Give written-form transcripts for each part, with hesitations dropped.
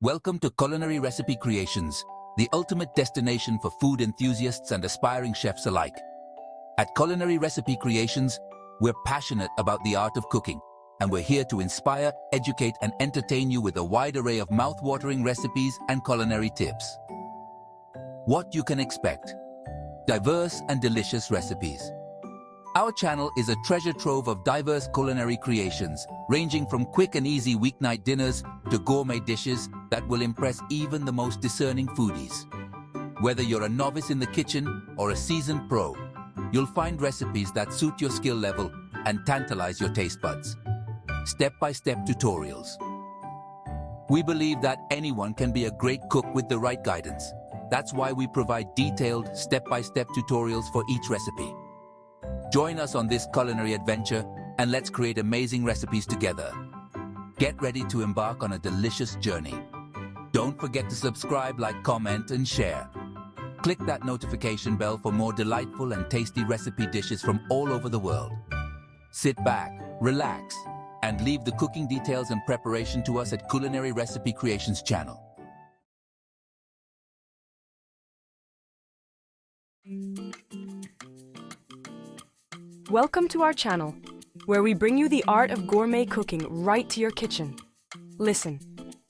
Welcome to Culinary Recipe Creations, the ultimate destination for food enthusiasts and aspiring chefs alike. At Culinary Recipe Creations, we're passionate about the art of cooking, and we're here to inspire, educate, and entertain you with a wide array of mouth-watering recipes and culinary tips. What you can expect: diverse and delicious recipes. Our channel is a treasure trove of diverse culinary creations, ranging from quick and easy weeknight dinners to gourmet dishes that will impress even the most discerning foodies. Whether you're a novice in the kitchen or a seasoned pro, you'll find recipes that suit your skill level and tantalize your taste buds. Step-by-step tutorials. We believe that anyone can be a great cook with the right guidance. That's why we provide detailed, step-by-step tutorials for each recipe. Join us on this culinary adventure and let's create amazing recipes together. Get ready to embark on a delicious journey. Don't forget to subscribe, like, comment, and share. Click that notification bell for more delightful and tasty recipe dishes from all over the world. Sit back, relax, and leave the cooking details and preparation to us at Culinary Recipe Creations channel. Welcome to our channel, where we bring you the art of gourmet cooking right to your kitchen. Listen,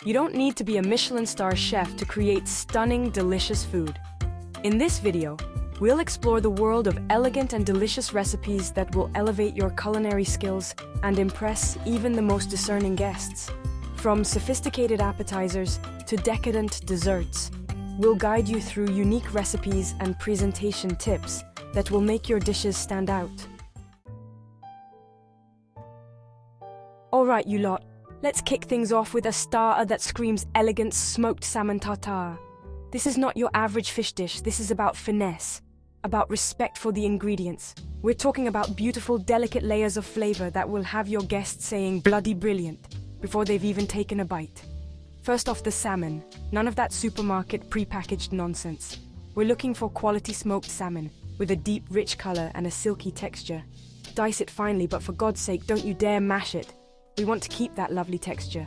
you don't need to be a Michelin star chef to create stunning, delicious food. In this video, we'll explore the world of elegant and delicious recipes that will elevate your culinary skills and impress even the most discerning guests. From sophisticated appetizers to decadent desserts, we'll guide you through unique recipes and presentation tips that will make your dishes stand out. Alright, you lot, let's kick things off with a starter that screams elegant smoked salmon tartare. This is not your average fish dish, this is about finesse, about respect for the ingredients. We're talking about beautiful, delicate layers of flavor that will have your guests saying bloody brilliant before they've even taken a bite. First off, the salmon. None of that supermarket pre-packaged nonsense. We're looking for quality smoked salmon with a deep, rich color and a silky texture. Dice it finely, but for God's sake, don't you dare mash it. We want to keep that lovely texture.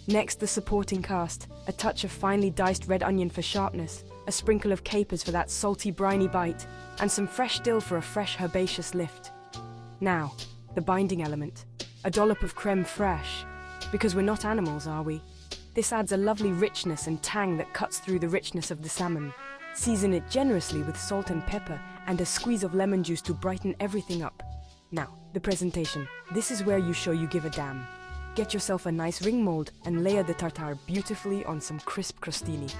Next, the supporting cast. A touch of finely diced red onion for sharpness, a sprinkle of capers for that salty, briny bite, and some fresh dill for a fresh, herbaceous lift. Now, the binding element. A dollop of creme fraiche. Because we're not animals, are we? This adds a lovely richness and tang that cuts through the richness of the salmon. Season it generously with salt and pepper and a squeeze of lemon juice to brighten everything up. Now, the presentation. This is where you show you give a damn. Get yourself a nice ring mold and layer the tartare beautifully on some crisp crostini.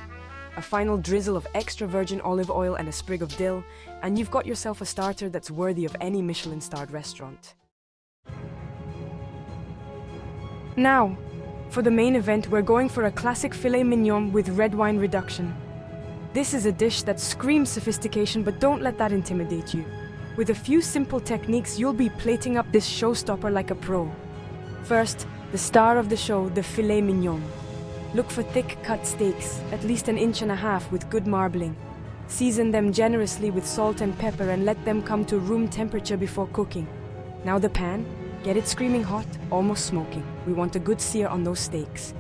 A final drizzle of extra virgin olive oil and a sprig of dill, and you've got yourself a starter that's worthy of any Michelin-starred restaurant. Now, for the main event, we're going for a classic filet mignon with red wine reduction. This is a dish that screams sophistication, but don't let that intimidate you. With a few simple techniques, you'll be plating up this showstopper like a pro. First, the star of the show, the filet mignon. Look for thick cut steaks, at least 1.5 inches with good marbling. Season them generously with salt and pepper and let them come to room temperature before cooking. Now the pan, get it screaming hot, almost smoking. We want a good sear on those steaks.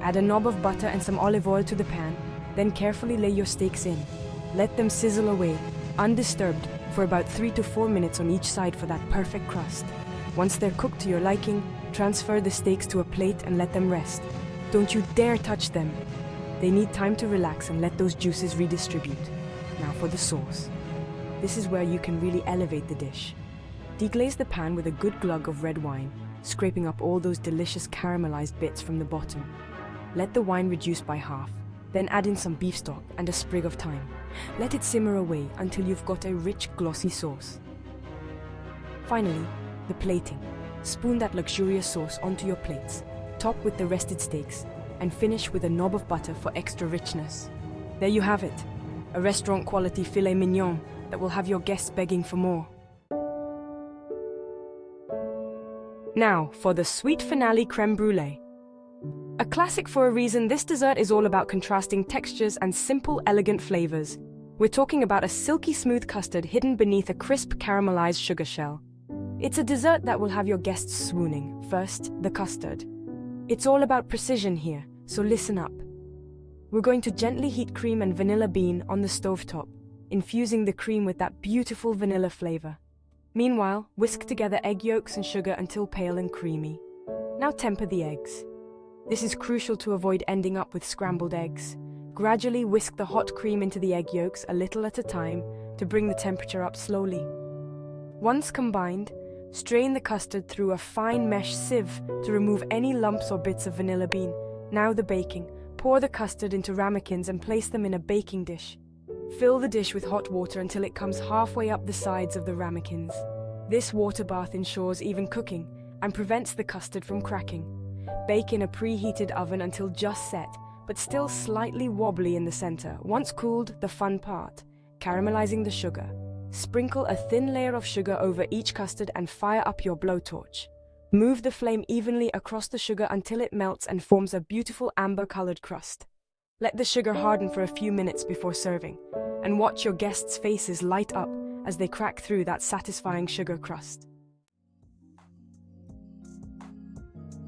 Add a knob of butter and some olive oil to the pan, then carefully lay your steaks in. Let them sizzle away, undisturbed, for about 3 to 4 minutes on each side for that perfect crust. Once they're cooked to your liking, transfer the steaks to a plate and let them rest. Don't you dare touch them. They need time to relax and let those juices redistribute. Now for the sauce. This is where you can really elevate the dish. Deglaze the pan with a good glug of red wine, scraping up all those delicious caramelized bits from the bottom. Let the wine reduce by half, then add in some beef stock and a sprig of thyme. Let it simmer away until you've got a rich, glossy sauce. Finally, the plating. Spoon that luxurious sauce onto your plates, top with the rested steaks, and finish with a knob of butter for extra richness. There you have it, a restaurant-quality filet mignon that will have your guests begging for more. Now, for the sweet finale creme brulee. A classic for a reason, this dessert is all about contrasting textures and simple, elegant flavors. We're talking about a silky smooth custard hidden beneath a crisp caramelized sugar shell. It's a dessert that will have your guests swooning. First, the custard. It's all about precision here, so listen up. We're going to gently heat cream and vanilla bean on the stovetop, infusing the cream with that beautiful vanilla flavor. Meanwhile, whisk together egg yolks and sugar until pale and creamy. Now temper the eggs. This is crucial to avoid ending up with scrambled eggs. Gradually whisk the hot cream into the egg yolks a little at a time to bring the temperature up slowly. Once combined, strain the custard through a fine mesh sieve to remove any lumps or bits of vanilla bean. Now the baking. Pour the custard into ramekins and place them in a baking dish. Fill the dish with hot water until it comes halfway up the sides of the ramekins. This water bath ensures even cooking and prevents the custard from cracking. Bake in a preheated oven until just set, but still slightly wobbly in the center. Once cooled, the fun part, caramelizing the sugar. Sprinkle a thin layer of sugar over each custard and fire up your blowtorch. Move the flame evenly across the sugar until it melts and forms a beautiful amber-colored crust. Let the sugar harden for a few minutes before serving, and watch your guests' faces light up as they crack through that satisfying sugar crust.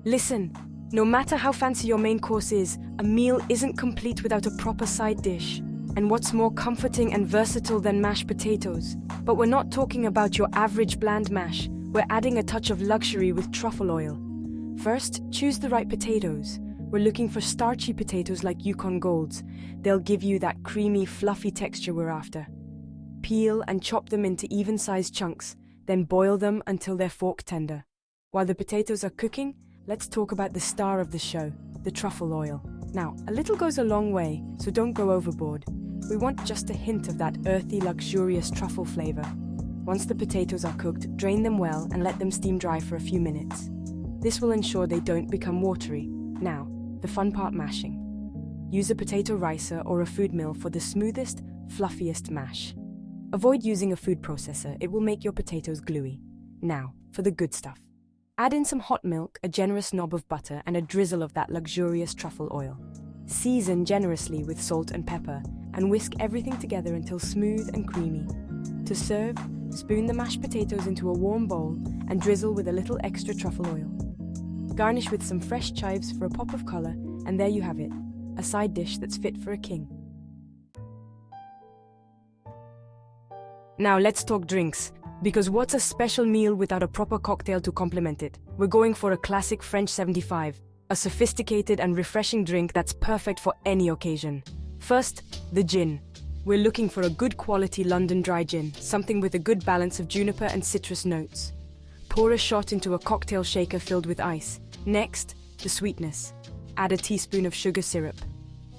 Listen, no matter how fancy your main course is, a meal isn't complete without a proper side dish. And what's more comforting and versatile than mashed potatoes? But we're not talking about your average bland mash. We're adding a touch of luxury with truffle oil. First, choose the right potatoes. We're looking for starchy potatoes like Yukon Golds. They'll give you that creamy, fluffy texture we're after. Peel and chop them into even-sized chunks, then boil them until they're fork tender. While the potatoes are cooking, let's talk about the star of the show, the truffle oil. Now, a little goes a long way, so don't go overboard. We want just a hint of that earthy, luxurious truffle flavor. Once the potatoes are cooked, drain them well and let them steam dry for a few minutes. This will ensure they don't become watery. Now, the fun part, mashing. Use a potato ricer or a food mill for the smoothest, fluffiest mash. Avoid using a food processor, it will make your potatoes gluey. Now, for the good stuff. Add in some hot milk, a generous knob of butter, and a drizzle of that luxurious truffle oil. Season generously with salt and pepper, and whisk everything together until smooth and creamy. To serve, spoon the mashed potatoes into a warm bowl and drizzle with a little extra truffle oil. Garnish with some fresh chives for a pop of color, and there you have it, a side dish that's fit for a king. Now let's talk drinks, because what's a special meal without a proper cocktail to complement it? We're going for a classic French 75, a sophisticated and refreshing drink that's perfect for any occasion. First, the gin. We're looking for a good quality London dry gin, something with a good balance of juniper and citrus notes. Pour a shot into a cocktail shaker filled with ice. Next, the sweetness. Add a teaspoon of sugar syrup.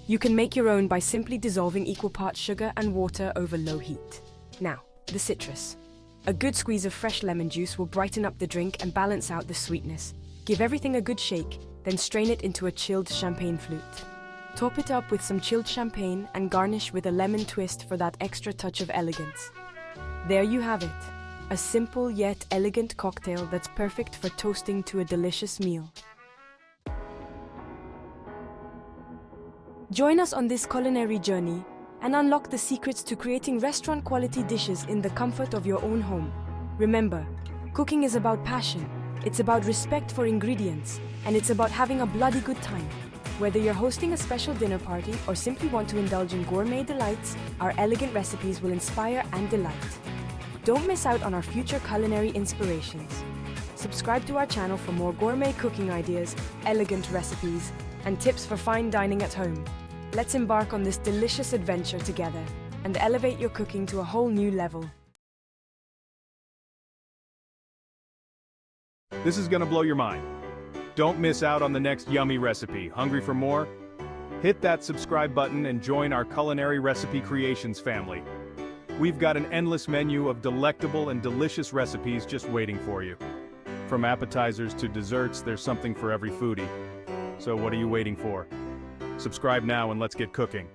You can make your own by simply dissolving equal parts sugar and water over low heat. Now, the citrus. A good squeeze of fresh lemon juice will brighten up the drink and balance out the sweetness. Give everything a good shake, then strain it into a chilled champagne flute. Top it up with some chilled champagne and garnish with a lemon twist for that extra touch of elegance. There you have it, a simple yet elegant cocktail that's perfect for toasting to a delicious meal. Join us on this culinary journey and unlock the secrets to creating restaurant-quality dishes in the comfort of your own home. Remember, cooking is about passion, it's about respect for ingredients, and it's about having a bloody good time. Whether you're hosting a special dinner party or simply want to indulge in gourmet delights, our elegant recipes will inspire and delight. Don't miss out on our future culinary inspirations. Subscribe to our channel for more gourmet cooking ideas, elegant recipes, and tips for fine dining at home. Let's embark on this delicious adventure together and elevate your cooking to a whole new level. This is gonna blow your mind. Don't miss out on the next yummy recipe. Hungry for more? Hit that subscribe button and join our Culinary Recipe Creations family. We've got an endless menu of delectable and delicious recipes just waiting for you. From appetizers to desserts, there's something for every foodie. So what are you waiting for? Subscribe now and let's get cooking.